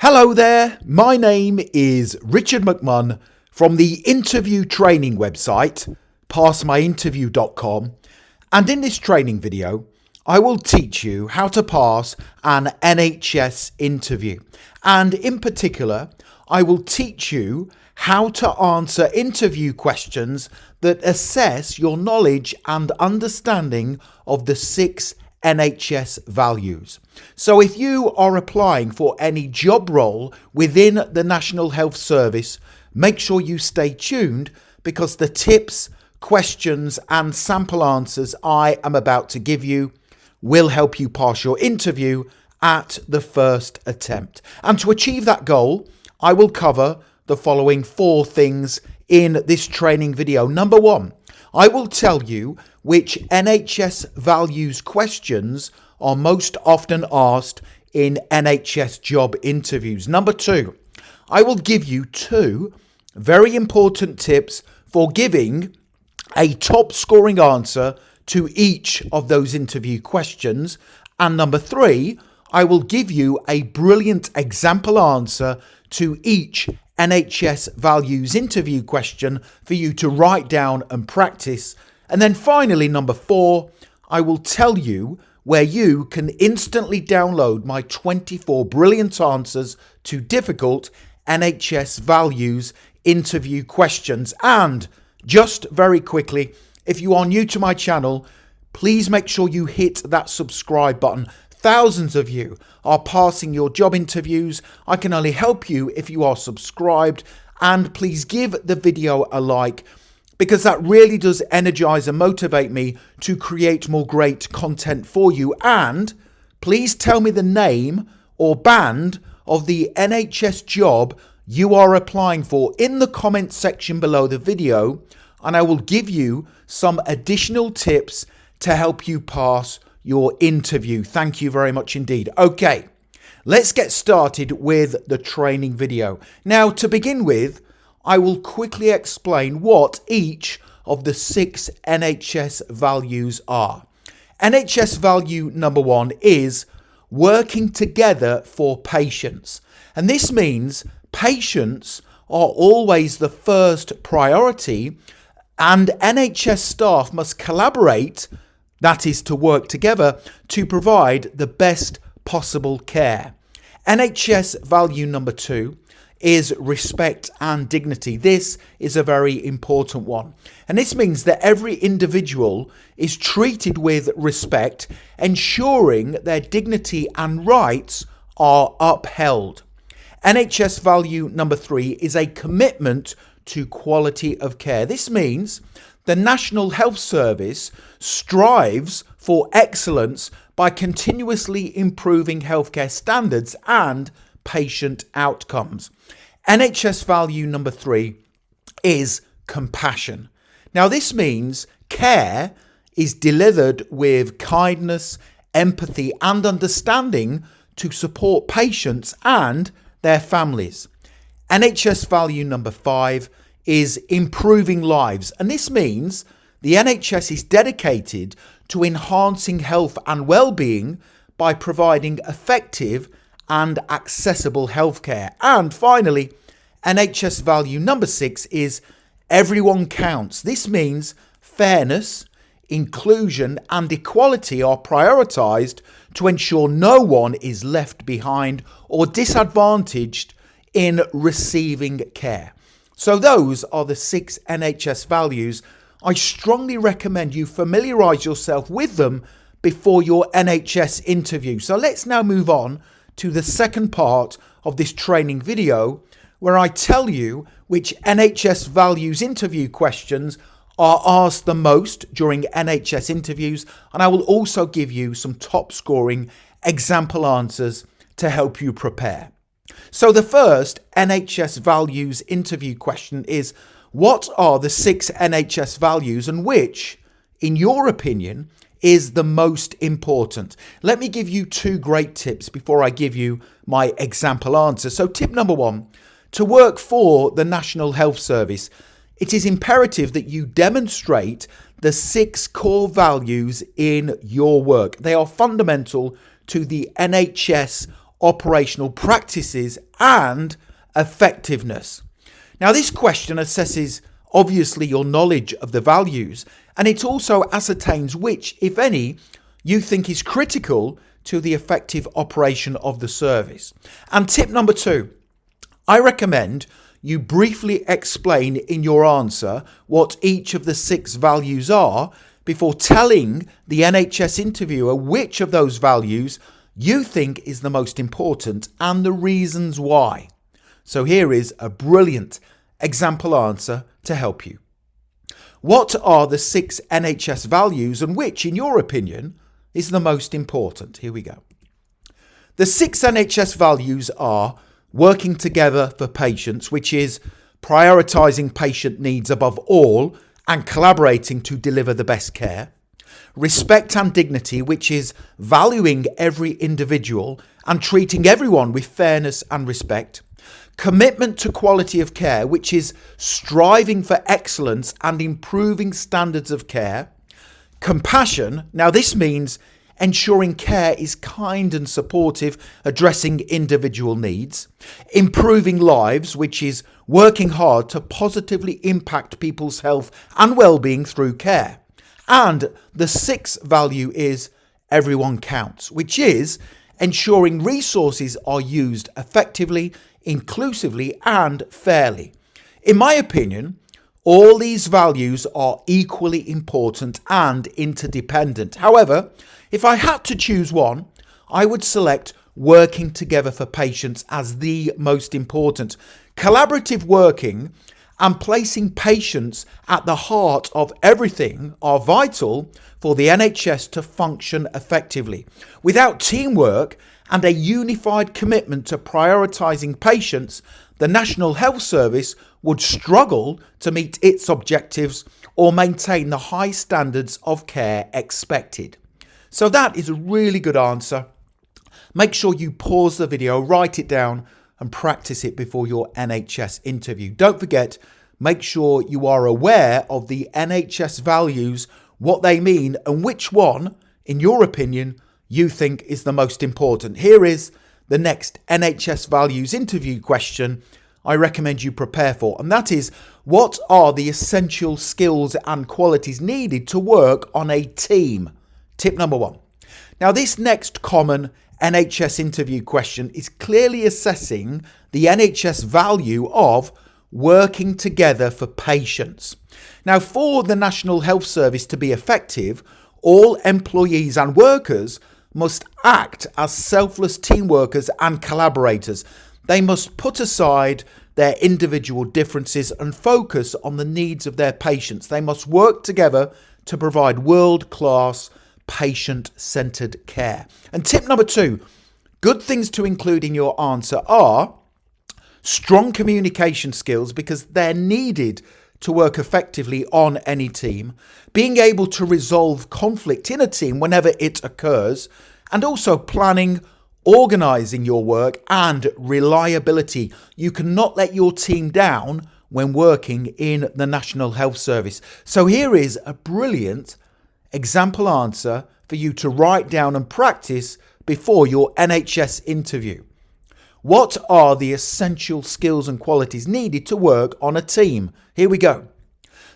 Hello there, my name is Richard McMunn from the interview training website, passmyinterview.com, and in this training video, I will teach you how to pass an NHS interview. And in particular, I will teach you how to answer interview questions that assess your knowledge and understanding of the 6 NHS values. So if you are applying for any job role within the National Health Service, make sure you stay tuned because the tips, questions and sample answers I am about to give you will help you pass your interview at the first attempt. And to achieve that goal, I will cover the following 4 things in this training video. Number 1, I will tell you which NHS values questions are most often asked in NHS job interviews. Number 2, I will give you 2 very important tips for giving a top scoring answer to each of those interview questions. And number 3, I will give you a brilliant example answer to each NHS values interview question for you to write down and practice. And then finally, number 4, I will tell you where you can instantly download my 24 brilliant answers to difficult NHS values interview questions. And just very quickly, if you are new to my channel, please make sure you hit that subscribe button. Thousands of you are passing your job interviews. I can only help you if you are subscribed, and please give the video a like because that really does energize and motivate me to create more great content for you. And please tell me the name or band of the NHS job you are applying for in the comment section below the video, and I will give you some additional tips to help you pass your interview. Thank you very much indeed. Okay, let's get started with the training video. Now, to begin with, I will quickly explain what each of the 6 NHS values are. NHS value number 1 is working together for patients. And this means patients are always the first priority, and NHS staff must collaborate, that is to work together, to provide the best possible care. NHS value number 2 is respect and dignity. This is a very important one. And this means that every individual is treated with respect, ensuring their dignity and rights are upheld. NHS value number 3 is a commitment to quality of care. This means the National Health Service strives for excellence by continuously improving healthcare standards and patient outcomes. NHS value number 3 is compassion. Now, this means care is delivered with kindness, empathy, and understanding to support patients and their families. NHS value number 5 is improving lives, and this means the NHS is dedicated to enhancing health and well-being by providing effective and accessible healthcare. And finally, NHS value number 6 is everyone counts. This means fairness, inclusion and equality are prioritised to ensure no one is left behind or disadvantaged in receiving care. So those are the 6 NHS values. I strongly recommend you familiarise yourself with them before your NHS interview. So let's now move on to the second part of this training video, where I tell you which NHS values interview questions are asked the most during NHS interviews, and I will also give you some top scoring example answers to help you prepare. So the first NHS values interview question is, what are the 6 NHS values and which, in your opinion, is the most important? Let me give you 2 great tips before I give you my example answer. So tip number 1, to work for the National Health Service, it is imperative that you demonstrate the 6 core values in your work. They are fundamental to the NHS operational practices and effectiveness. Now, this question assesses obviously your knowledge of the values, and it also ascertains which, if any, you think is critical to the effective operation of the service. And tip number 2, I recommend you briefly explain in your answer what each of the 6 values are before telling the NHS interviewer which of those values you think is the most important and the reasons why. So here is a brilliant example answer to help you. What are the 6 NHS values and which, in your opinion, is the most important? Here we go. The 6 NHS values are working together for patients, which is prioritising patient needs above all and collaborating to deliver the best care. Respect and dignity, which is valuing every individual and treating everyone with fairness and respect. Commitment to quality of care, which is striving for excellence and improving standards of care. Compassion, now this means ensuring care is kind and supportive, addressing individual needs. Improving lives, which is working hard to positively impact people's health and well-being through care. And the 6th value is everyone counts, which is ensuring resources are used effectively, inclusively and fairly. In my opinion, all these values are equally important and interdependent. However, if I had to choose one, I would select working together for patients as the most important. Collaborative working and placing patients at the heart of everything are vital for the NHS to function effectively. Without teamwork and a unified commitment to prioritising patients, the National Health Service would struggle to meet its objectives or maintain the high standards of care expected. So that is a really good answer. Make sure you pause the video, write it down and practice it before your NHS interview. Don't forget, make sure you are aware of the NHS values, what they mean and which one, in your opinion, you think is the most important. Here is the next NHS values interview question I recommend you prepare for, and that is, what are the essential skills and qualities needed to work on a team? Tip number 1. Now, this next common NHS interview question is clearly assessing the NHS value of working together for patients. Now, for the National Health Service to be effective, all employees and workers must act as selfless team workers and collaborators. They must put aside their individual differences and focus on the needs of their patients. They must work together to provide world-class, patient-centred care. And tip number 2, good things to include in your answer are strong communication skills, because they're needed to work effectively on any team, being able to resolve conflict in a team whenever it occurs, and also planning, organising your work and reliability. You cannot let your team down when working in the National Health Service. So here is a brilliant example answer for you to write down and practice before your NHS interview. What are the essential skills and qualities needed to work on a team? Here we go.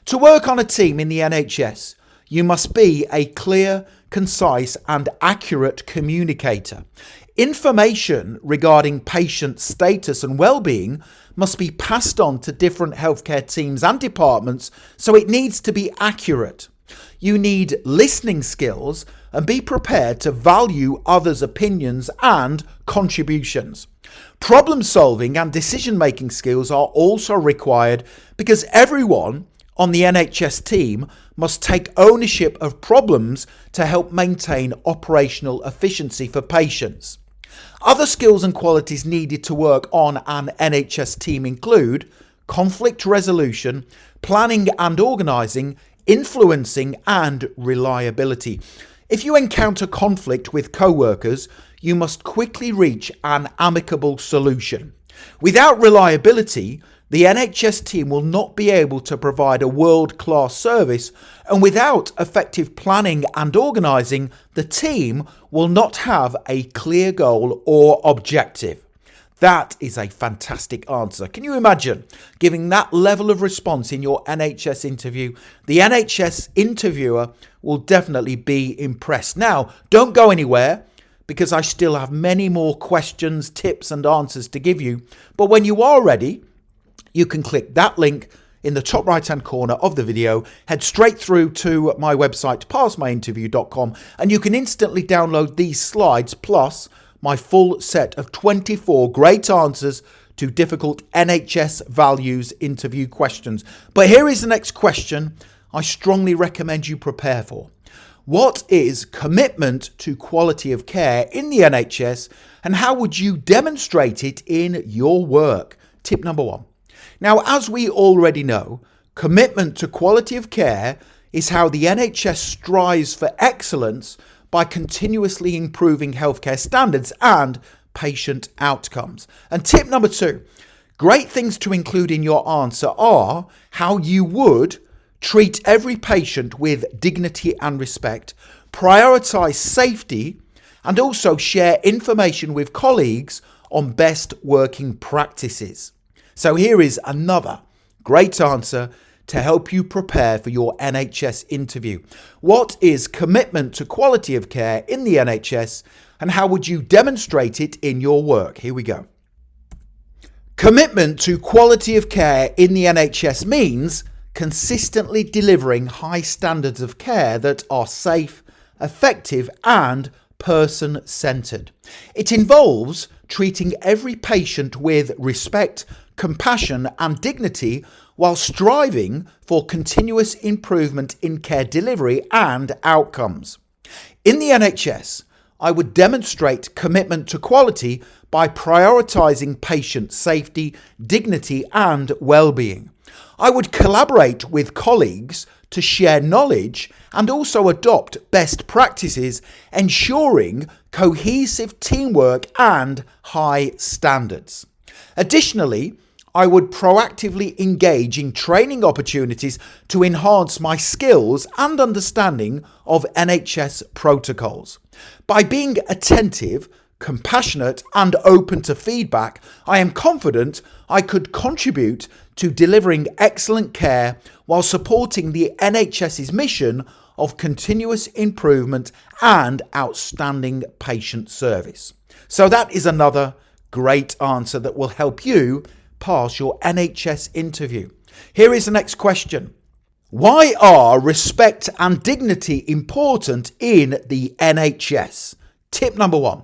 To work on a team in the NHS, you must be a clear, concise and accurate communicator. Information regarding patient status and well-being must be passed on to different healthcare teams and departments, so it needs to be accurate. You need listening skills and be prepared to value others' opinions and contributions. Problem solving and decision-making skills are also required, because everyone on the NHS team must take ownership of problems to help maintain operational efficiency for patients. Other skills and qualities needed to work on an NHS team include conflict resolution, planning and organising, influencing and reliability. If you encounter conflict with co-workers, you must quickly reach an amicable solution. Without reliability, the NHS team will not be able to provide a world-class service, and without effective planning and organising, the team will not have a clear goal or objective. That is a fantastic answer. Can you imagine giving that level of response in your NHS interview? The NHS interviewer will definitely be impressed. Now, don't go anywhere, because I still have many more questions, tips and answers to give you. But when you are ready, you can click that link in the top right hand corner of the video, head straight through to my website, passmyinterview.com, and you can instantly download these slides plus my full set of 24 great answers to difficult NHS values interview questions. But here is the next question I strongly recommend you prepare for. What is commitment to quality of care in the NHS, and how would you demonstrate it in your work? Tip number 1. Now, as we already know, commitment to quality of care is how the NHS strives for excellence by continuously improving healthcare standards and patient outcomes. And tip number 2, great things to include in your answer are how you would treat every patient with dignity and respect, prioritise safety, and also share information with colleagues on best working practices. So here is another great answer to help you prepare for your NHS interview. What is commitment to quality of care in the NHS, and how would you demonstrate it in your work? Here we go. Commitment to quality of care in the NHS means consistently delivering high standards of care that are safe, effective and person-centred. It involves treating every patient with respect, compassion and dignity while striving for continuous improvement in care delivery and outcomes. In the NHS, I would demonstrate commitment to quality by prioritising patient safety, dignity and well-being. I would collaborate with colleagues to share knowledge and also adopt best practices, ensuring cohesive teamwork and high standards. Additionally, I would proactively engage in training opportunities to enhance my skills and understanding of NHS protocols. By being attentive, compassionate and open to feedback, I am confident I could contribute to delivering excellent care while supporting the NHS's mission of continuous improvement and outstanding patient service. So that is another great answer that will help you pass your NHS interview. Here is the next question. Why are respect and dignity important in the NHS? Tip number 1.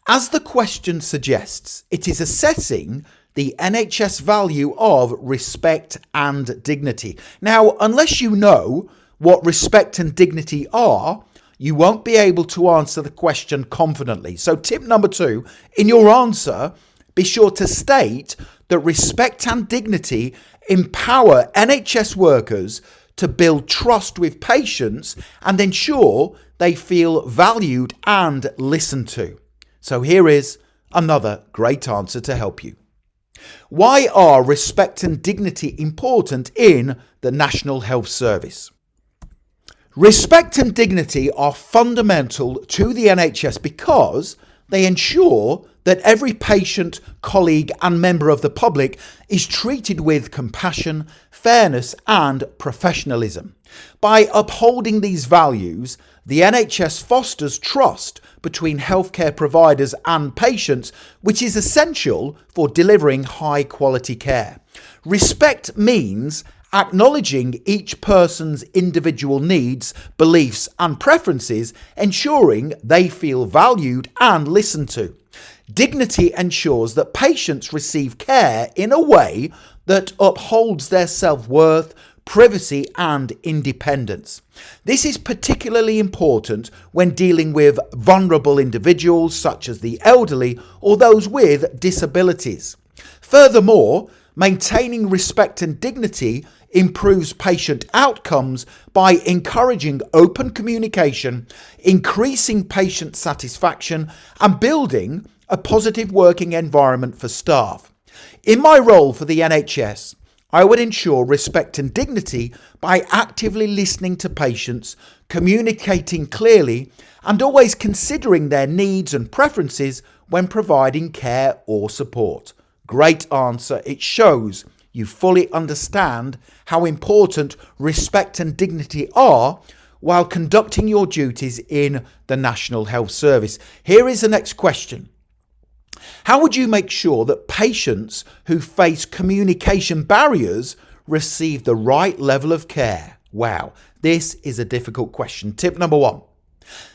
As the question suggests, it is assessing the NHS value of respect and dignity. Now, unless you know what respect and dignity are, you won't be able to answer the question confidently. So tip number 2, in your answer, be sure to state that respect and dignity empower NHS workers to build trust with patients and ensure they feel valued and listened to. So here is another great answer to help you. Why are respect and dignity important in the National Health Service? Respect and dignity are fundamental to the NHS because they ensure that every patient, colleague and member of the public is treated with compassion, fairness and professionalism. By upholding these values, the NHS fosters trust between healthcare providers and patients, which is essential for delivering high quality care. Respect means acknowledging each person's individual needs, beliefs and preferences, ensuring they feel valued and listened to. Dignity ensures that patients receive care in a way that upholds their self-worth, privacy and independence. This is particularly important when dealing with vulnerable individuals such as the elderly or those with disabilities. Furthermore, maintaining respect and dignity improves patient outcomes by encouraging open communication, increasing patient satisfaction and building a positive working environment for staff. In my role for the NHS, I would ensure respect and dignity by actively listening to patients, communicating clearly, and always considering their needs and preferences when providing care or support. Great answer. It shows you fully understand how important respect and dignity are while conducting your duties in the National Health Service. Here is the next question. How would you make sure that patients who face communication barriers receive the right level of care? Wow, this is a difficult question. Tip number 1.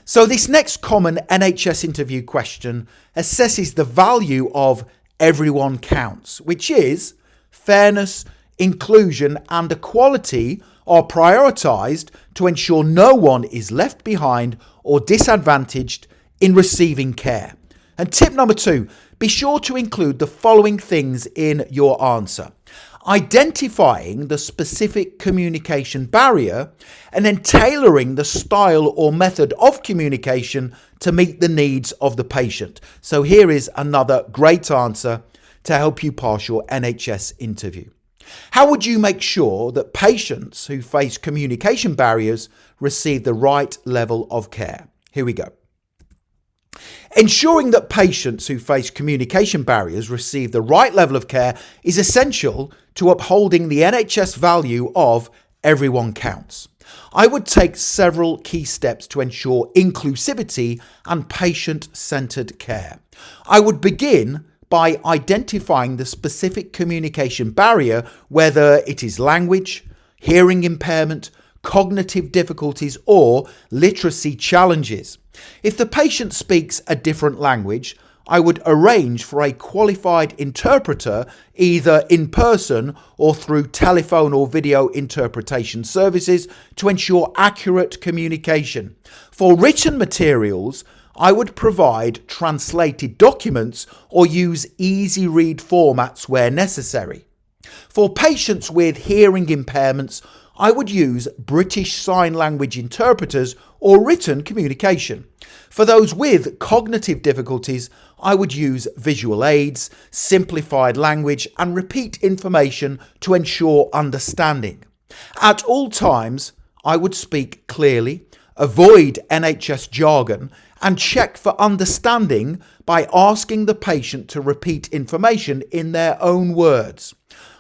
So this next common NHS interview question assesses the value of everyone counts, which is fairness, inclusion and equality are prioritised to ensure no one is left behind or disadvantaged in receiving care. And tip number 2, be sure to include the following things in your answer. Identifying the specific communication barrier and then tailoring the style or method of communication to meet the needs of the patient. So here is another great answer to help you pass your NHS interview. How would you make sure that patients who face communication barriers receive the right level of care? Here we go. Ensuring that patients who face communication barriers receive the right level of care is essential to upholding the NHS value of everyone counts. I would take several key steps to ensure inclusivity and patient-centred care. I would begin by identifying the specific communication barrier, whether it is language, hearing impairment, cognitive difficulties or literacy challenges. If the patient speaks a different language, I would arrange for a qualified interpreter either in person or through telephone or video interpretation services to ensure accurate communication. For written materials, I would provide translated documents or use easy read formats where necessary. For patients with hearing impairments, I would use British Sign Language interpreters or written communication. For those with cognitive difficulties, I would use visual aids, simplified language and repeat information to ensure understanding. At all times, I would speak clearly, avoid NHS jargon and check for understanding by asking the patient to repeat information in their own words.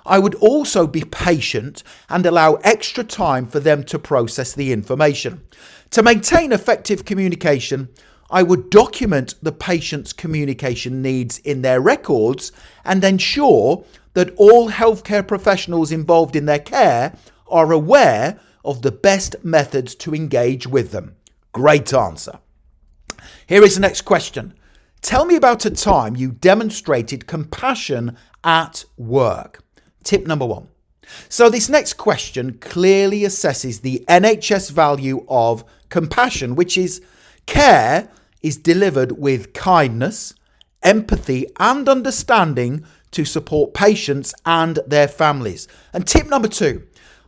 I would also be patient and allow extra time for them to process the information. To maintain effective communication, I would document the patient's communication needs in their records and ensure that all healthcare professionals involved in their care are aware of the best methods to engage with them. Great answer. Here is the next question. Tell me about a time you demonstrated compassion at work. Tip number 1. So this next question clearly assesses the NHS value of compassion, which is care is delivered with kindness, empathy and understanding to support patients and their families. And tip number 2,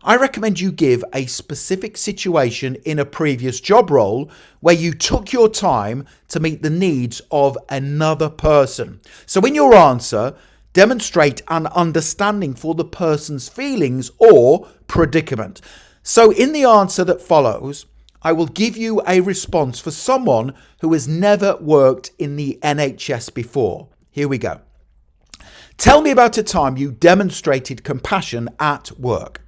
I recommend you give a specific situation in a previous job role where you took your time to meet the needs of another person. So in your answer, demonstrate an understanding for the person's feelings or predicament. So in the answer that follows, I will give you a response for someone who has never worked in the NHS before. Here we go. Tell me about a time you demonstrated compassion at work.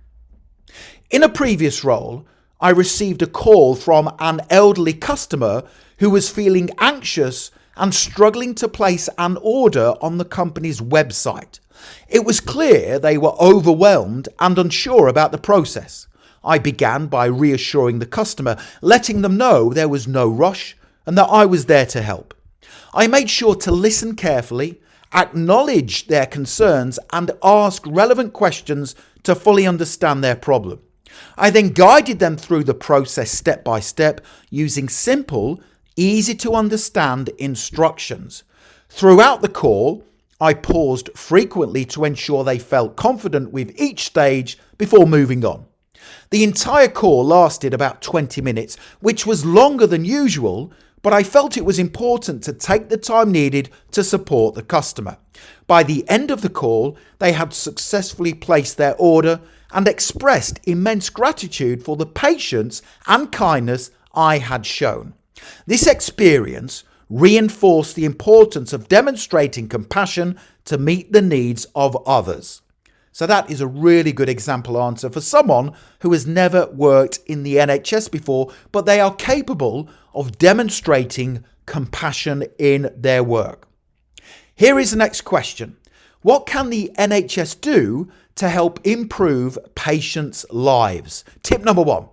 In a previous role, I received a call from an elderly customer who was feeling anxious and struggling to place an order on the company's website. It was clear they were overwhelmed and unsure about the process. I began by reassuring the customer, letting them know there was no rush and that I was there to help. I made sure to listen carefully, acknowledge their concerns and ask relevant questions to fully understand their problem. I then guided them through the process step by step using simple, easy to understand instructions. Throughout the call, I paused frequently to ensure they felt confident with each stage before moving on. The entire call lasted about 20 minutes, which was longer than usual, but I felt it was important to take the time needed to support the customer. By the end of the call, they had successfully placed their order and expressed immense gratitude for the patience and kindness I had shown. This experience reinforced the importance of demonstrating compassion to meet the needs of others. So that is a really good example answer for someone who has never worked in the NHS before, but they are capable of demonstrating compassion in their work. Here is the next question. What can the NHS do to help improve patients' lives? Tip number 1.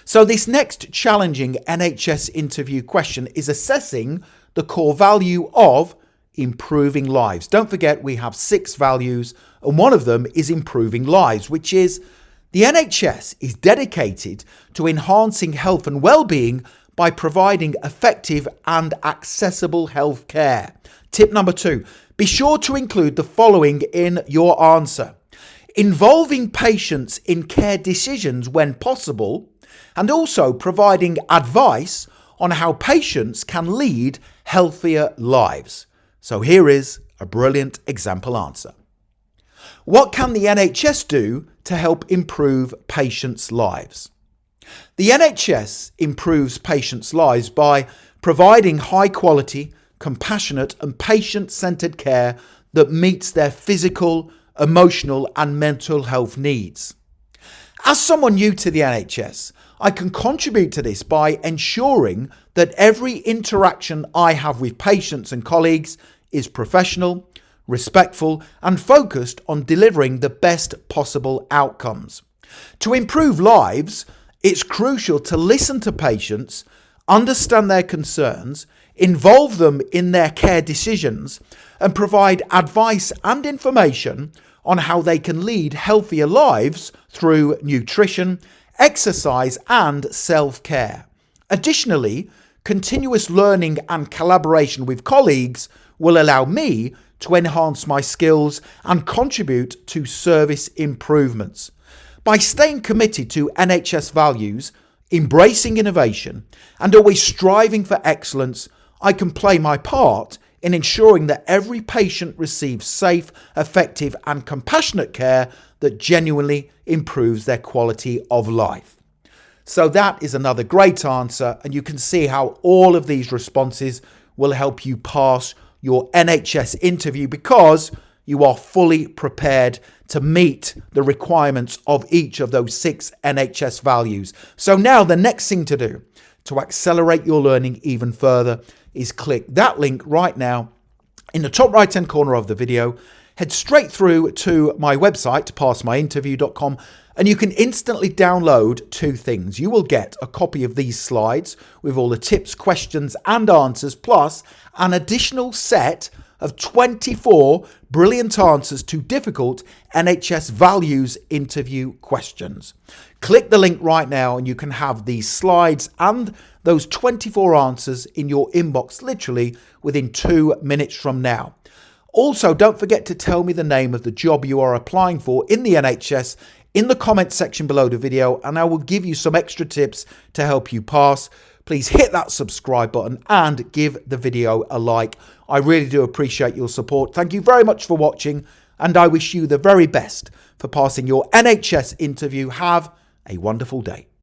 So this next challenging NHS interview question is assessing the core value of improving lives. Don't forget we have 6 values and one of them is improving lives, which is the NHS is dedicated to enhancing health and well-being by providing effective and accessible health care. Tip number 2, be sure to include the following in your answer. Involving patients in care decisions when possible, and also providing advice on how patients can lead healthier lives. So here is a brilliant example answer. What can the NHS do to help improve patients' lives? The NHS improves patients' lives by providing high quality, compassionate and patient-centred care that meets their physical, emotional and mental health needs. As someone new to the NHS, I can contribute to this by ensuring that every interaction I have with patients and colleagues is professional, respectful and focused on delivering the best possible outcomes. To improve lives, it's crucial to listen to patients, understand their concerns, involve them in their care decisions and provide advice and information on how they can lead healthier lives through nutrition, exercise and self-care. Additionally, continuous learning and collaboration with colleagues will allow me to enhance my skills and contribute to service improvements. By staying committed to NHS values, embracing innovation and always striving for excellence, I can play my part in ensuring that every patient receives safe, effective and compassionate care that genuinely improves their quality of life. So that is another great answer, and you can see how all of these responses will help you pass your NHS interview because you are fully prepared to meet the requirements of each of those 6 NHS values. So now the next thing to do to accelerate your learning even further is click that link right now in the top right hand corner of the video. Head straight through to my website, passmyinterview.com, and you can instantly download 2 things. You will get a copy of these slides with all the tips, questions and answers, plus an additional set of 24 brilliant answers to difficult NHS values interview questions. Click the link right now and you can have these slides and those 24 answers in your inbox literally within 2 minutes from now. Also, don't forget to tell me the name of the job you are applying for in the NHS in the comment section below the video, and I will give you some extra tips to help you pass. Please hit that subscribe button and give the video a like. I really do appreciate your support. Thank you very much for watching, and I wish you the very best for passing your NHS interview. Have a wonderful day.